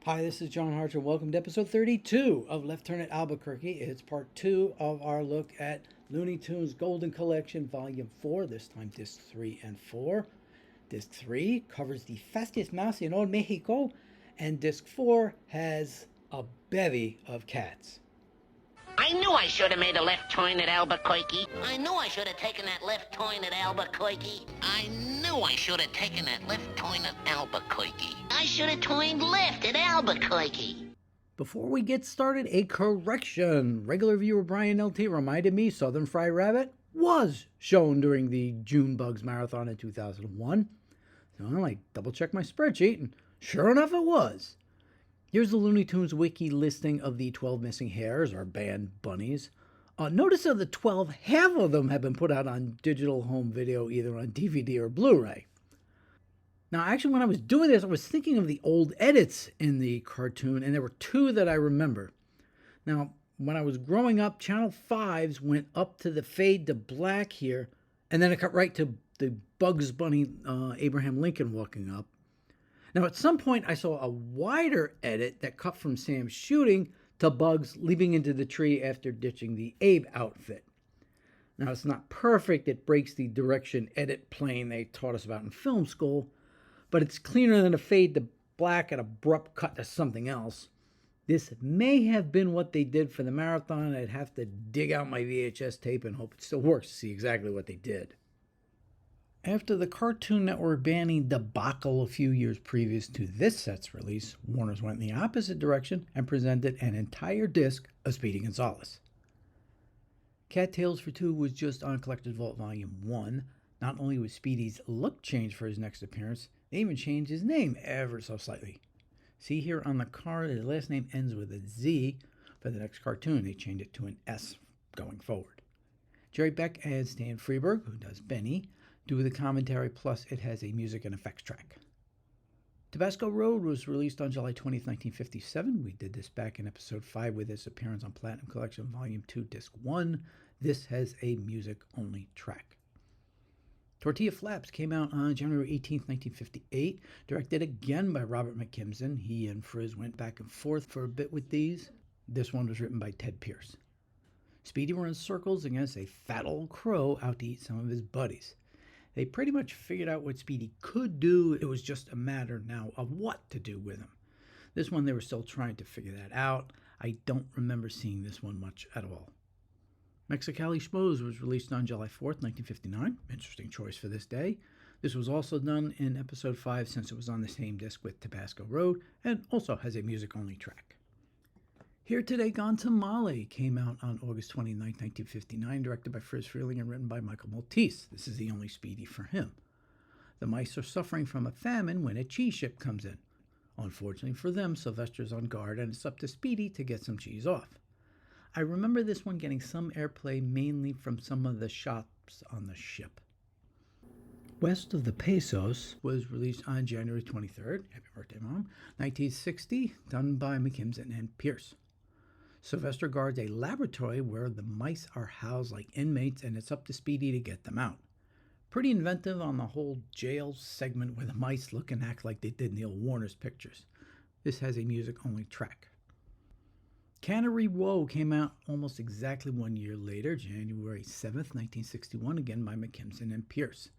Hi, this is John Harcher. Welcome to episode 32 of Left Turn at Albuquerque. It's part 2 of our look at Looney Tunes Golden Collection Volume 4, this time Disc 3 and 4. Disc 3 covers the fastest mouse in all Mexico, and Disc 4 has a bevy of cats. I knew I should have made a left turn at Albuquerque. I knew I should have taken that left turn at Albuquerque. I knew I should have taken that left turn at Albuquerque. I should have turned left at Albuquerque. Before we get started, a correction. Regular viewer Brian LT reminded me Southern Fried Rabbit was shown during the June Bugs Marathon in 2001. So I double checked my spreadsheet, and sure enough it was. Here's the Looney Tunes wiki listing of the 12 missing hairs, or banned bunnies. Notice of the 12, half of them have been put out on digital home video, either on DVD or Blu-ray. Now, actually, when I was doing this, I was thinking of the old edits in the cartoon, and there were two that I remember. Now, when I was growing up, Channel 5s went up to the fade to black here, and then it cut right to the Bugs Bunny Abraham Lincoln walking up. Now, at some point, I saw a wider edit that cut from Sam shooting to Bugs leaping into the tree after ditching the Abe outfit. Now, it's not perfect. It breaks the direction edit plane they taught us about in film school, but it's cleaner than a fade to black and abrupt cut to something else. This may have been what they did for the marathon. I'd have to dig out my VHS tape and hope it still works to see exactly what they did. After the Cartoon Network banning debacle a few years previous to this set's release, Warner's went in the opposite direction and presented an entire disc of Speedy Gonzales. Cat Tales for Two was just on Collector's Vault Volume 1. Not only was Speedy's look changed for his next appearance, they even changed his name ever so slightly. See here on the card, his last name ends with a Z. For the next cartoon, they changed it to an S going forward. Jerry Beck adds Stan Freberg, who does Benny, do the commentary, plus it has a music and effects track. Tabasco Road was released on July 20th, 1957. We did this back in episode 5 with its appearance on Platinum Collection Volume 2, Disc 1. This has a music-only track. Tortilla Flaps came out on January 18th, 1958, directed again by Robert McKimson. He and Frizz went back and forth for a bit with these. This one was written by Ted Pierce. Speedy runs circles against a fat old crow out to eat some of his buddies. They pretty much figured out what Speedy could do. It was just a matter now of what to do with him. This one, they were still trying to figure that out. I don't remember seeing this one much at all. Mexicali Schmoes was released on July 4th, 1959. Interesting choice for this day. This was also done in episode 5 since it was on the same disc with Tabasco Road and also has a music-only track. Here Today Gone Tamale came out on August 29, 1959, directed by Friz Freleng and written by Michael Maltese. This is the only Speedy for him. The mice are suffering from a famine when a cheese ship comes in. Unfortunately for them, Sylvester's on guard and it's up to Speedy to get some cheese off. I remember this one getting some airplay mainly from some of the shots on the ship. West of the Pesos was released on January 23rd, happy birthday Mom, 1960, done by McKimson and Pierce. Sylvester guards a laboratory where the mice are housed like inmates, and it's up to Speedy to get them out. Pretty inventive on the whole jail segment where the mice look and act like they did in the old Warner's pictures. This has a music-only track. Cannery Woe came out almost exactly 1 year later, January 7th, 1961, again by McKimson and Pierce.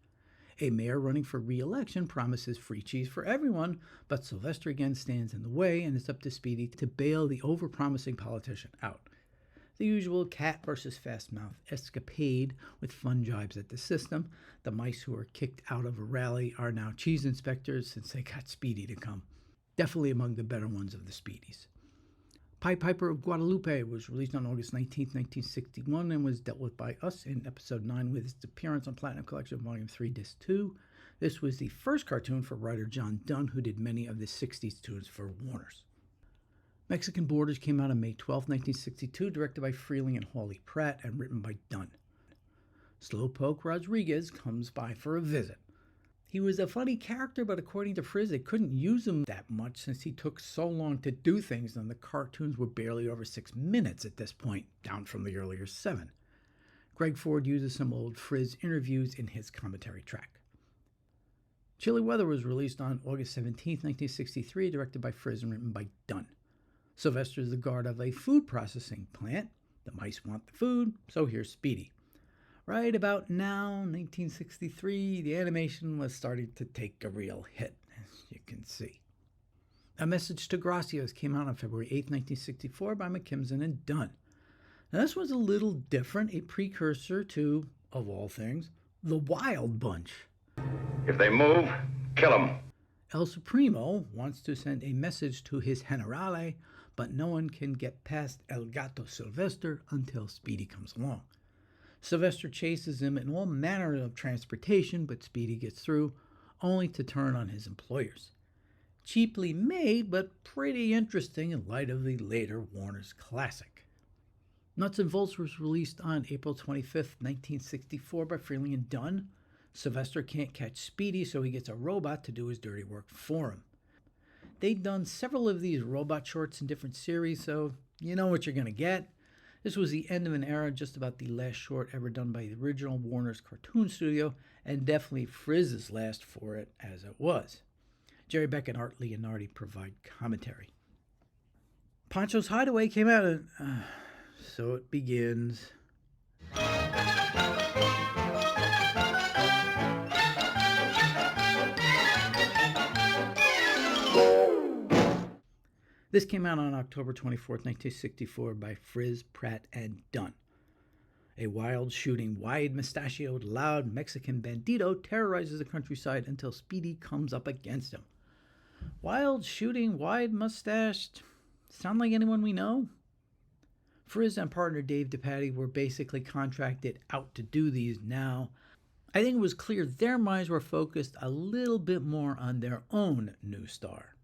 A mayor running for re-election promises free cheese for everyone, but Sylvester again stands in the way, and it's up to Speedy to bail the over-promising politician out. The usual cat versus fast mouth escapade with fun jibes at the system. The mice who were kicked out of a rally are now cheese inspectors since they got Speedy to come. Definitely among the better ones of the Speedies. Pied Piper of Guadalupe was released on August 19, 1961, and was dealt with by us in episode 9 with its appearance on Platinum Collection Volume 3, Disc 2. This was the first cartoon for writer John Dunn, who did many of the 60s tunes for Warner's. Mexican Borders came out on May 12, 1962, directed by Freleng and Hawley Pratt, and written by Dunn. Slowpoke Rodriguez comes by for a visit. He was a funny character, but according to Frizz, they couldn't use him that much since he took so long to do things, and the cartoons were barely over 6 minutes at this point, down from the earlier 7. Greg Ford uses some old Frizz interviews in his commentary track. Chilly Weather was released on August 17, 1963, directed by Frizz and written by Dunn. Sylvester is the guard of a food processing plant. The mice want the food, so here's Speedy. Right about now, 1963, the animation was starting to take a real hit, as you can see. A Message to Gracias came out on February 8, 1964 by McKimson and Dunn. Now this was a little different, a precursor to, of all things, The Wild Bunch. If they move, kill them. El Supremo wants to send a message to his generale, but no one can get past El Gato Sylvester until Speedy comes along. Sylvester chases him in all manner of transportation, but Speedy gets through, only to turn on his employers. Cheaply made, but pretty interesting in light of the later Warner's classic. Nuts and Bolts was released on April 25th, 1964 by Freeling and Dunn. Sylvester can't catch Speedy, so he gets a robot to do his dirty work for him. They'd done several of these robot shorts in different series, so you know what you're going to get. This was the end of an era, just about the last short ever done by the original Warner's cartoon studio, and definitely Frizz's last for it as it was. Jerry Beck and Art Leonardi provide commentary. Pancho's Hideaway came out, and so it begins. This came out on October 24, 1964 by Frizz, Pratt, and Dunn. A wild shooting, wide mustachioed, loud Mexican bandito terrorizes the countryside until Speedy comes up against him. Wild shooting, wide mustached, sound like anyone we know? Frizz and partner Dave DePatie were basically contracted out to do these now. I think it was clear their minds were focused a little bit more on their own new star.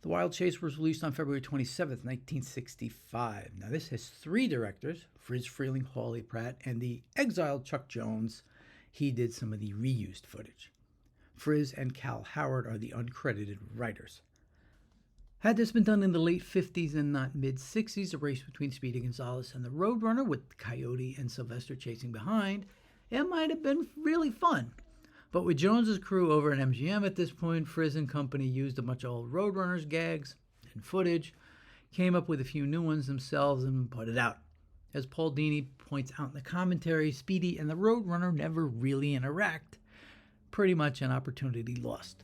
The Wild Chase was released on February 27, 1965. Now this has three directors, Frizz Freeling, Hawley Pratt, and the exiled Chuck Jones. He did some of the reused footage. Frizz and Cal Howard are the uncredited writers. Had this been done in the late 50s and not mid-60s, a race between Speedy Gonzales and the Roadrunner with Coyote and Sylvester chasing behind, it might have been really fun. But with Jones's crew over at MGM at this point, Frizz and company used a bunch of old Roadrunners gags and footage, came up with a few new ones themselves, and put it out. As Paul Dini points out in the commentary, Speedy and the Roadrunner never really interact. Pretty much an opportunity lost.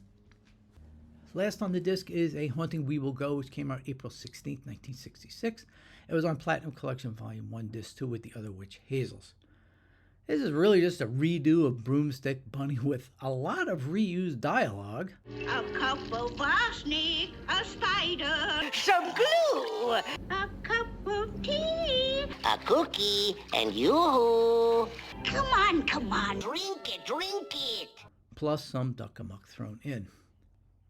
Last on the disc is A Haunting We Will Go, which came out April 16, 1966. It was on Platinum Collection Volume 1, Disc 2 with the other Witch Hazels. This is really just a redo of Broomstick Bunny with a lot of reused dialogue. A cup of arsenic, a spider, Some glue, a cup of tea. a cookie, and yoo-hoo. Come on. Drink it. Plus some duck-amuck thrown in.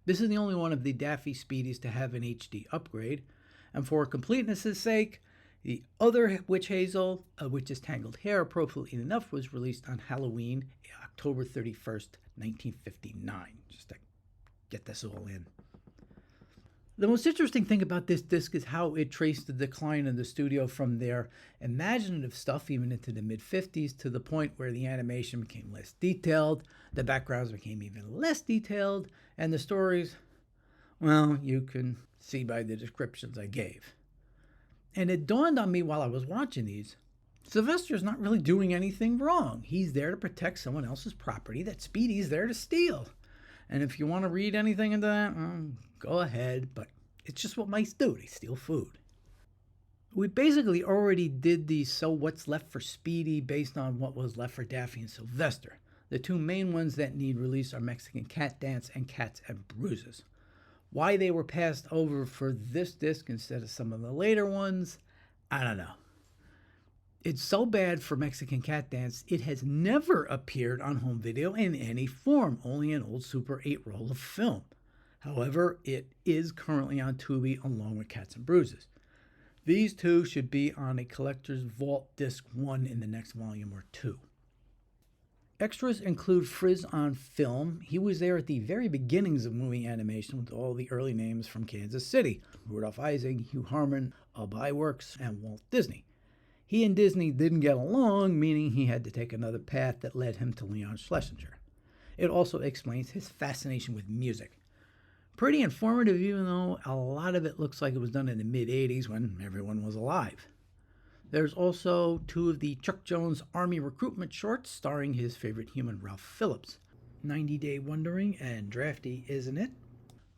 This is the only one of the Daffy Speedies to have an HD upgrade, and for completeness' sake, the other Witch Hazel, A Witch's Tangled Hair, appropriately enough, was released on Halloween, October 31st, 1959, just to get this all in. The most interesting thing about this disc is how it traced the decline in the studio from their imaginative stuff even into the mid-50s to the point where the animation became less detailed, the backgrounds became even less detailed, and the stories, well, you can see by the descriptions I gave. And it dawned on me while I was watching these, Sylvester's not really doing anything wrong. He's there to protect someone else's property that Speedy's there to steal. And if you want to read anything into that, go ahead, but it's just what mice do. They steal food. We basically already did the So What's Left for Speedy based on what was left for Daffy and Sylvester. The two main ones that need release are Mexican Cat Dance and Cats and Bruises. Why they were passed over for this disc instead of some of the later ones, I don't know. It's so bad for Mexican Cat Dance, it has never appeared on home video in any form, only an old Super 8 roll of film. However, it is currently on Tubi along with Cats and Bruises. These two should be on a collector's vault disc 1 in the next volume or 2. Extras include Frizz on film. He was there at the very beginnings of movie animation with all the early names from Kansas City: Rudolph Isaac, Hugh Harman, Ub Iwerks, and Walt Disney. He and Disney didn't get along, meaning he had to take another path that led him to Leon Schlesinger. It also explains his fascination with music. Pretty informative, even though a lot of it looks like it was done in the mid-'80s when everyone was alive. There's also 2 of the Chuck Jones Army recruitment shorts starring his favorite human, Ralph Phillips. 90 Day Wondering and Drafty, Isn't It?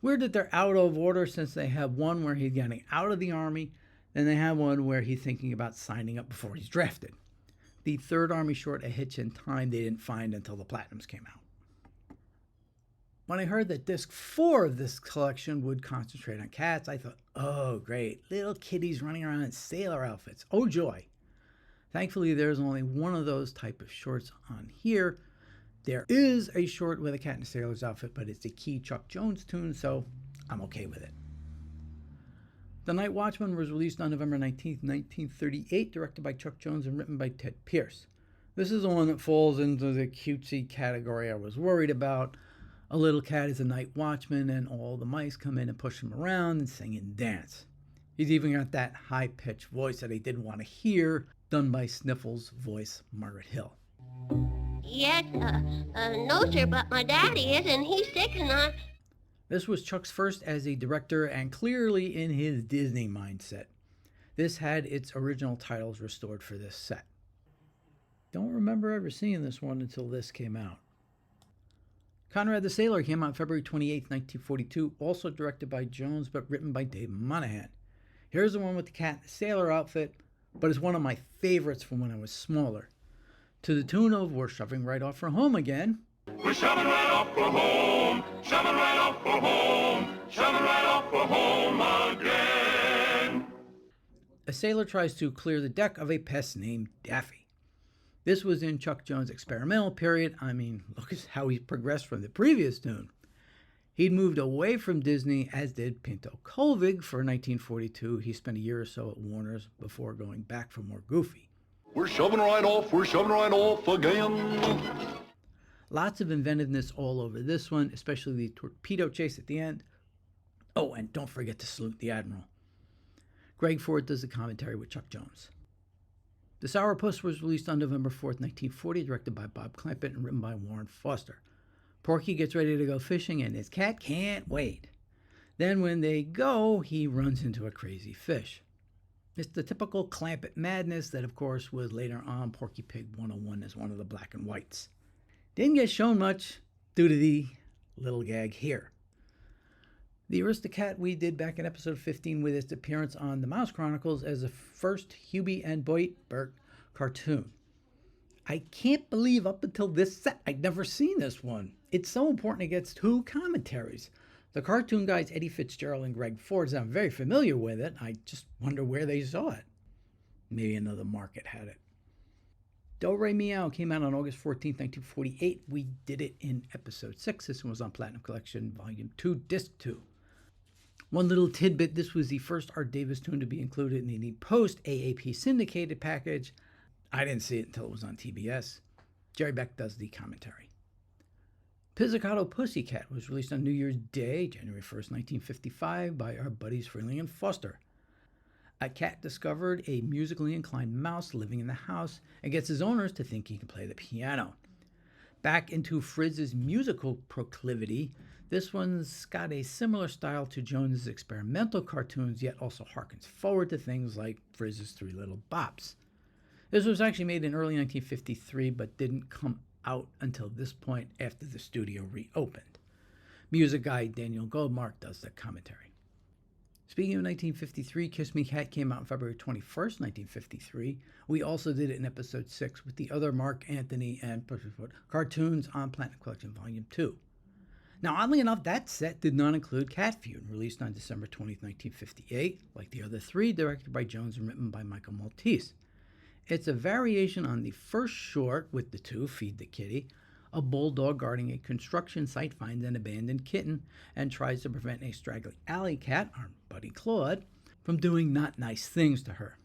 Weird that they're out of order since they have one where he's getting out of the Army, then they have one where he's thinking about signing up before he's drafted. The 3rd Army short, A Hitch in Time, they didn't find until the Platinums came out. When I heard that disc 4 of this collection would concentrate on cats, I thought, oh great, little kitties running around in sailor outfits. Oh joy. Thankfully, there's only one of those type of shorts on here. There is a short with a cat in a sailor's outfit, but it's a key Chuck Jones tune, so I'm okay with it. The Night Watchman was released on November 19th, 1938, directed by Chuck Jones and written by Ted Pierce. This is the one that falls into the cutesy category I was worried about. A little cat is a night watchman, and all the mice come in and push him around and sing and dance. He's even got that high-pitched voice that I didn't want to hear, done by Sniffles' voice, Margaret Hill. Yes, no, sir, but my daddy is, and he's sick and I... This was Chuck's first as a director and clearly in his Disney mindset. This had its original titles restored for this set. Don't remember ever seeing this one until this came out. Conrad the Sailor came out February 28, 1942, also directed by Jones but written by Dave Monahan. Here's the one with the cat in the sailor outfit, but it's one of my favorites from when I was smaller. To the tune of We're Shoving Right Off for Home Again. We're shoving right off for home, shoving right off for home, shoving right off for home again. A sailor tries to clear the deck of a pest named Daffy. This was in Chuck Jones' experimental period. I mean, look at how he progressed from the previous tune. He'd moved away from Disney, as did Pinto Colvig. For 1942, he spent a year or so at Warner's before going back for more goofy. We're shoving right off again. Lots of inventiveness all over this one, especially the torpedo chase at the end. Oh, and don't forget to salute the Admiral. Greg Ford does the commentary with Chuck Jones. The Sour Puss was released on November 4th, 1940, directed by Bob Clampett and written by Warren Foster. Porky gets ready to go fishing and his cat can't wait. Then when they go, he runs into a crazy fish. It's the typical Clampett madness that, of course, was later on Porky Pig 101 as one of the black and whites. Didn't get shown much due to the little gag here. The Aristocat we did back in episode 15 with its appearance on the Mouse Chronicles as the first Hubie and Bert cartoon. I can't believe up until this set I'd never seen this one. It's so important it gets 2 commentaries. The cartoon guys Eddie Fitzgerald and Greg Ford, I'm very familiar with it. I just wonder where they saw it. Maybe another market had it. Do Re Meow came out on August 14, 1948. We did it in episode 6. This one was on Platinum Collection, Volume 2, Disc 2. One little tidbit, this was the first Art Davis tune to be included in the post-AAP syndicated package. I didn't see it until it was on TBS. Jerry Beck does the commentary. Pizzicato Pussycat was released on New Year's Day, January 1st, 1955, by our buddies Freeling and Foster. A cat discovered a musically inclined mouse living in the house and gets his owners to think he can play the piano. Back into Frizz's musical proclivity, this one's got a similar style to Jones's experimental cartoons, yet also harkens forward to things like Frizz's Three Little Bops. This was actually made in early 1953, but didn't come out until this point after the studio reopened. Music guy Daniel Goldmark does the commentary. Speaking of 1953, Kiss Me Cat came out on February 21st, 1953. We also did it in episode 6 with the other Mark Anthony and Pussyfoot cartoons on Platinum Collection Volume 2. Now, oddly enough, that set did not include Cat Feud, released on December 20th, 1958, like the other 3, directed by Jones and written by Michael Maltese. It's a variation on the first short with the 2, Feed the Kitty. A bulldog guarding a construction site finds an abandoned kitten and tries to prevent a straggly alley cat, our buddy Claude, from doing not nice things to her.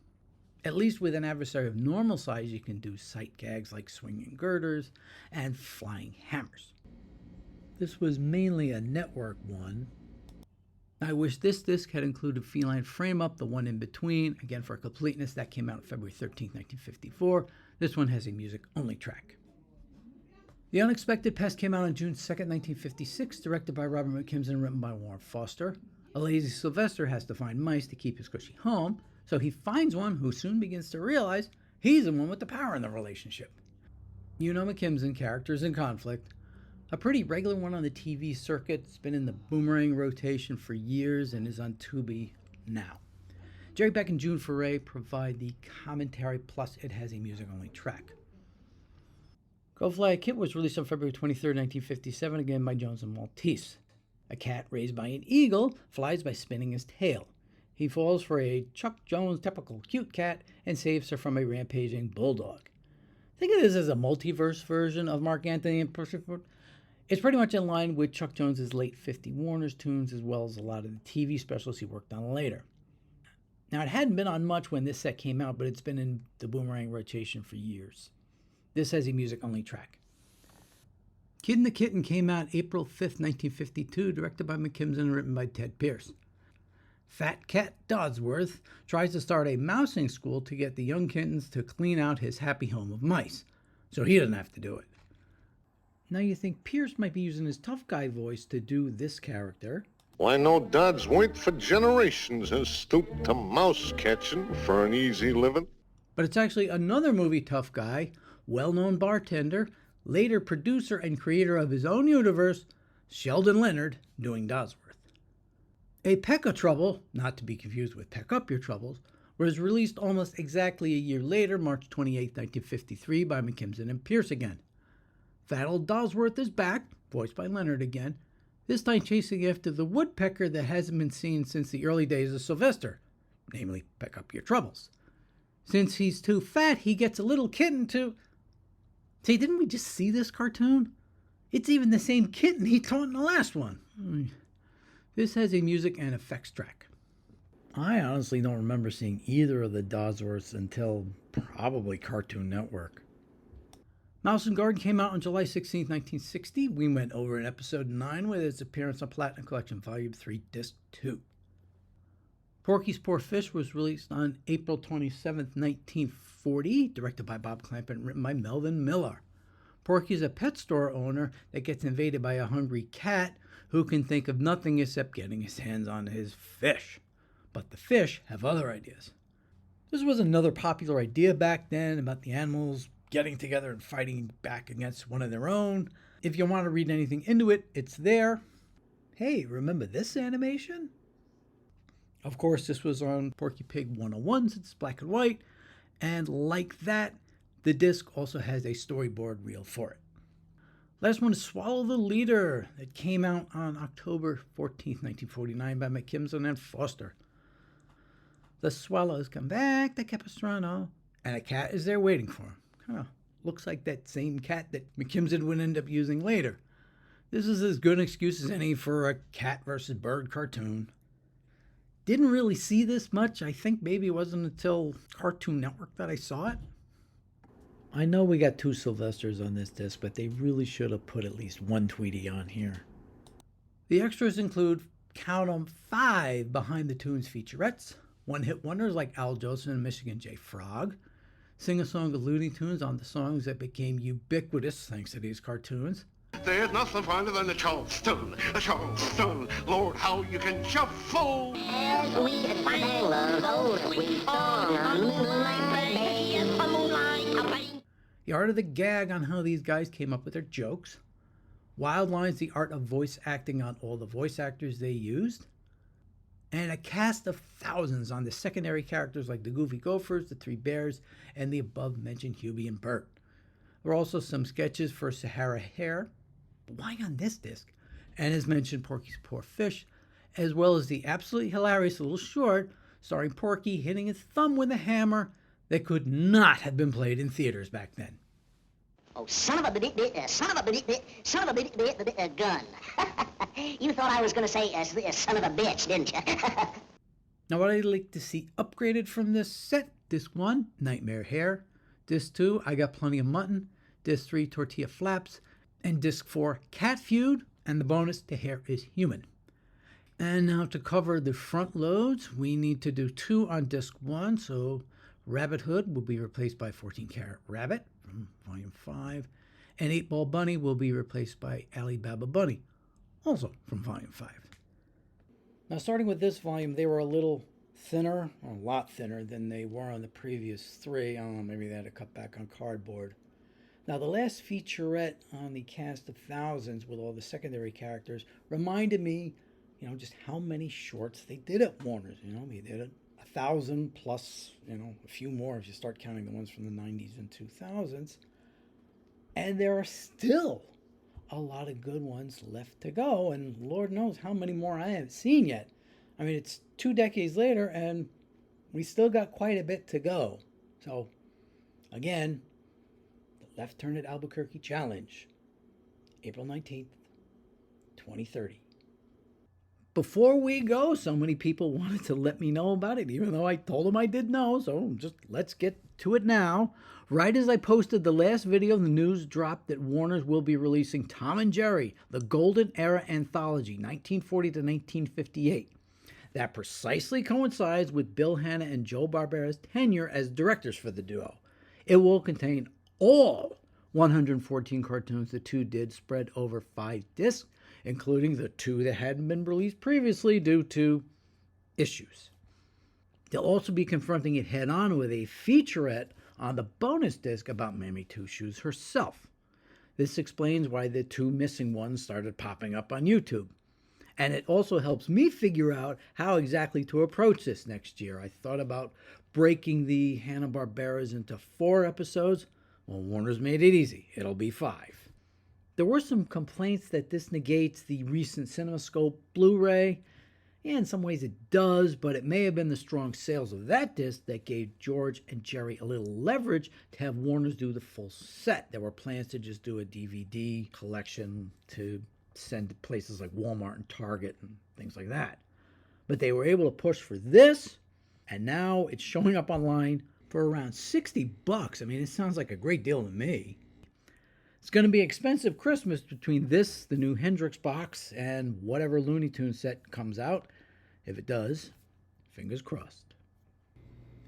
At least with an adversary of normal size, you can do sight gags like swinging girders and flying hammers. This was mainly a network one. I wish this disc had included Feline Frame Up, the one in between. Again, for completeness, that came out February 13, 1954. This one has a music-only track. The Unexpected Pest came out on June 2nd, 1956, directed by Robert McKimson and written by Warren Foster. A lazy Sylvester has to find mice to keep his cushy home, so he finds one who soon begins to realize he's the one with the power in the relationship. You know McKimson, characters in conflict. A pretty regular one on the TV circuit. It's been in the Boomerang rotation for years and is on Tubi now. Jerry Beck and June Foray provide the commentary, plus it has a music-only track. Go Fly a Kit was released on February 23, 1957, again by Jones and Maltese. A cat raised by an eagle flies by spinning his tail. He falls for a Chuck Jones typical cute cat and saves her from a rampaging bulldog. Think of this as a multiverse version of Mark Anthony and Pussycat. It's pretty much in line with Chuck Jones's late 50 Warner's tunes, as well as a lot of the TV specials he worked on later. Now, it hadn't been on much when this set came out, but it's been in the Boomerang rotation for years. This has a music-only track. Kiddin the Kitten came out April 5th, 1952, directed by McKimson and written by Ted Pierce. Fat Cat Dodsworth tries to start a mousing school to get the young kittens to clean out his happy home of mice, so he doesn't have to do it. Now you think Pierce might be using his tough guy voice to do this character. Why, no Dodds wait for generations has stooped to mouse catching for an easy living. But it's actually another movie tough guy, well-known bartender, later producer and creator of his own universe, Sheldon Leonard, doing Dodsworth. A Peck O'Trouble, not to be confused with Peck Up Your Troubles, was released almost exactly a year later, March 28, 1953, by McKimson and Pierce again. Fat old Dodsworth is back, voiced by Leonard again, this time chasing after the woodpecker that hasn't been seen since the early days of Sylvester, namely Peck Up Your Troubles. Since he's too fat, he gets a little kitten to... Say, didn't we just see this cartoon? It's even the same kitten he taught in the last one. This has a music and effects track. I honestly don't remember seeing either of the Dodsworths until probably Cartoon Network. Mouse and Garden came out on July 16, 1960. We went over in episode 9 with its appearance on Platinum Collection Volume 3, Disc 2. Porky's Poor Fish was released on April 27, 1940, directed by Bob Clampett and written by Melvin Miller. Porky's a pet store owner that gets invaded by a hungry cat who can think of nothing except getting his hands on his fish. But the fish have other ideas. This was another popular idea back then about the animals getting together and fighting back against one of their own. If you want to read anything into it, it's there. Hey, remember this animation? Of course, this was on Porky Pig 101 since it's black and white. And like that, the disc also has a storyboard reel for it. Last one is Swallow the Leader. It came out on October 14, 1949 by McKimson and Foster. The swallows come back to Capistrano, and a cat is there waiting for him. Kind of looks like that same cat that McKimson would end up using later. This is as good an excuse as any for a cat versus bird cartoon. Didn't really see this much. I think maybe it wasn't until Cartoon Network that I saw it. I know we got 2 Sylvesters on this disc, but they really should have put at least 1 Tweety on here. The extras include, count 'em, 5 behind the tunes featurettes, one-hit wonders like Al Jolson and Michigan J. Frog, sing-a-song of Looney Tunes on the songs that became ubiquitous thanks to these cartoons. There's nothing finer than a Charleston, Lord, how you can shuffle. As we sang an old sweet song on moonlight day, a moonlight away. The art of the gag on how these guys came up with their jokes. Wild Lines, the art of voice acting on all the voice actors they used. And a cast of thousands on the secondary characters like the Goofy Gophers, the 3 Bears, and the above-mentioned Hubie and Bert. There are also some sketches for Sahara Hare, but why on this disc? And as mentioned, Porky's Poor Fish, as well as the absolutely hilarious little short starring Porky hitting his thumb with a hammer that could not have been played in theaters back then. Oh, son of a gun. You thought I was going to say son of a bitch, didn't you? Now, what I'd like to see upgraded from this set: Disc 1, Nightmare Hare. Disc 2, I Got Plenty of Mutton. Disc 3, Tortilla Flaps. And Disc 4, Cat Feud. And the bonus, The Hare is Human. And now to cover the front loads, we need to do 2 on Disc 1. So Rabbit Hood will be replaced by 14 Karat Rabbit from Volume 5. And 8-Ball Bunny will be replaced by Alibaba Bunny, also from Volume 5. Now, starting with this volume, they were a little thinner, or a lot thinner than they were on the previous 3. I don't know, maybe they had to cut back on cardboard. Now, the last featurette on the cast of thousands with all the secondary characters reminded me, just how many shorts they did at Warner's. They did 1,000 plus, a few more if you start counting the ones from the 90s and 2000s. And there are still a lot of good ones left to go, and Lord knows how many more I haven't seen yet. I mean, it's 2 decades later, and we still got quite a bit to go. So, again, the Left Turn at Albuquerque Challenge, April 19th, 2030. Before we go, so many people wanted to let me know about it, even though I told them I did know, so just let's get to it now. Right as I posted the last video, the news dropped that Warner's will be releasing Tom and Jerry, the Golden Era Anthology, 1940 to 1958. That precisely coincides with Bill Hanna and Joe Barbera's tenure as directors for the duo. It will contain all 114 cartoons the two did spread over 5 discs, including the 2 that hadn't been released previously due to issues. They'll also be confronting it head-on with a featurette on the bonus disc about Mammy Two Shoes herself. This explains why the 2 missing ones started popping up on YouTube. And it also helps me figure out how exactly to approach this next year. I thought about breaking the Hanna-Barberas into 4 episodes. Well, Warner's made it easy. It'll be 5. There were some complaints that this negates the recent CinemaScope Blu-ray. Yeah, in some ways it does, but it may have been the strong sales of that disc that gave George and Jerry a little leverage to have Warner's do the full set. There were plans to just do a DVD collection to send to places like Walmart and Target and things like that. But they were able to push for this, and now it's showing up online for around $60. I mean, it sounds like a great deal to me. It's going to be expensive Christmas between this, the new Hendrix box, and whatever Looney Tunes set comes out. If it does, fingers crossed.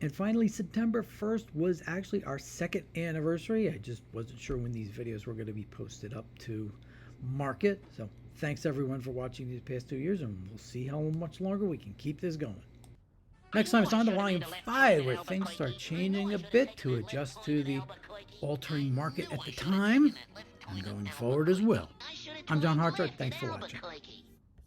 And finally, September 1st was actually our 2nd anniversary. I just wasn't sure when these videos were going to be posted up to market. So thanks everyone for watching these past 2 years, and we'll see how much longer we can keep this going. Next time it's on to Volume 5, where things start changing a bit to adjust to the altering market at the time, and going forward as well. I'm John Hartshart. Thanks for watching.